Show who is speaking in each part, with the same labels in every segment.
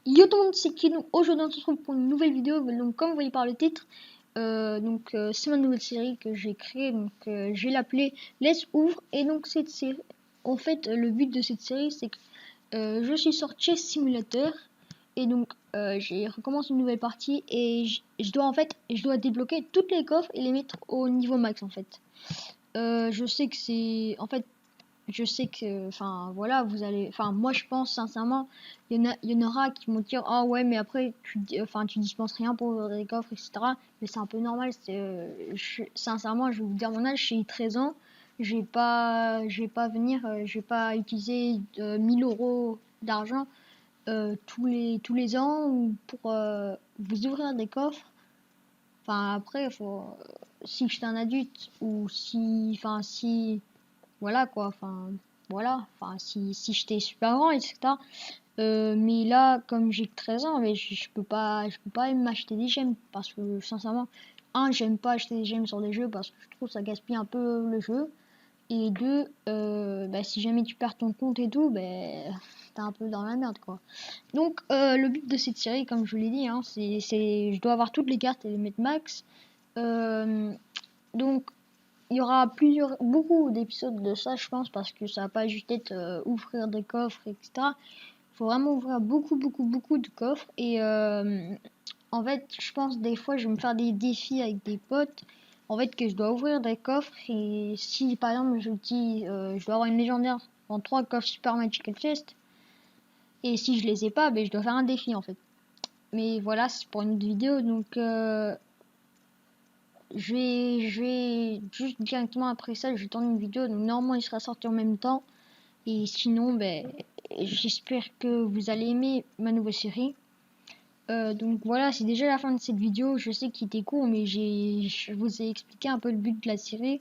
Speaker 1: Yo tout le monde, c'est qui? Donc aujourd'hui on se retrouve pour une nouvelle vidéo. Donc comme vous voyez par le titre, c'est ma nouvelle série que j'ai créée. Donc je vais l'appeler Laisse Ouvre. Et donc cette série, en fait, le but de cette série, c'est que je suis sur Chess Simulator. Et donc j'ai recommence une nouvelle partie et je dois débloquer toutes les coffres et les mettre au niveau max en fait. Je sais que c'est en fait je sais que, enfin voilà, vous allez, enfin moi je pense sincèrement, il y en aura qui vont dire ah ouais mais après tu dispenses rien pour ouvrir des coffres etc. Mais c'est un peu normal, sincèrement je vais vous dire mon âge, j'ai 13 ans, je vais pas venir, je vais pas utiliser 1000 euros d'argent tous les ans ou pour vous ouvrir des coffres. Enfin après si j'étais un adulte ou si voilà quoi, enfin si j'étais super grand etc. Mais là comme j'ai que 13 ans, mais je peux pas m'acheter des gemmes parce que sincèrement, j'aime pas acheter des gemmes sur des jeux parce que je trouve que ça gaspille un peu le jeu, et deux, si jamais tu perds ton compte et tout, t'es un peu dans la merde quoi. Donc le but de cette série, comme je vous l'ai dit, je dois avoir toutes les cartes et les mettre max. Euh, donc il y aura beaucoup d'épisodes de ça, je pense, parce que ça va pas juste être ouvrir des coffres, etc. Il faut vraiment ouvrir beaucoup de coffres. Et en fait, je pense des fois, je vais me faire des défis avec des potes. En fait, que je dois ouvrir des coffres. Et si par exemple, je dis, je dois avoir une légendaire dans 3 coffres Super Magical Chest. Et si je les ai pas, je dois faire un défi en fait. Mais voilà, c'est pour une autre vidéo. Donc, je vais juste directement après ça, je vais tourner une vidéo. Donc normalement, il sera sorti en même temps. Et sinon, j'espère que vous allez aimer ma nouvelle série. Donc voilà, c'est déjà la fin de cette vidéo. Je sais qu'il était court, mais je vous ai expliqué un peu le but de la série.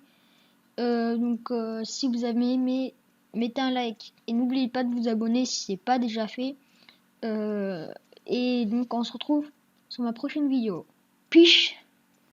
Speaker 1: Si vous avez aimé, mettez un like et n'oubliez pas de vous abonner si c'est pas déjà fait. Et donc on se retrouve sur ma prochaine vidéo. Peace.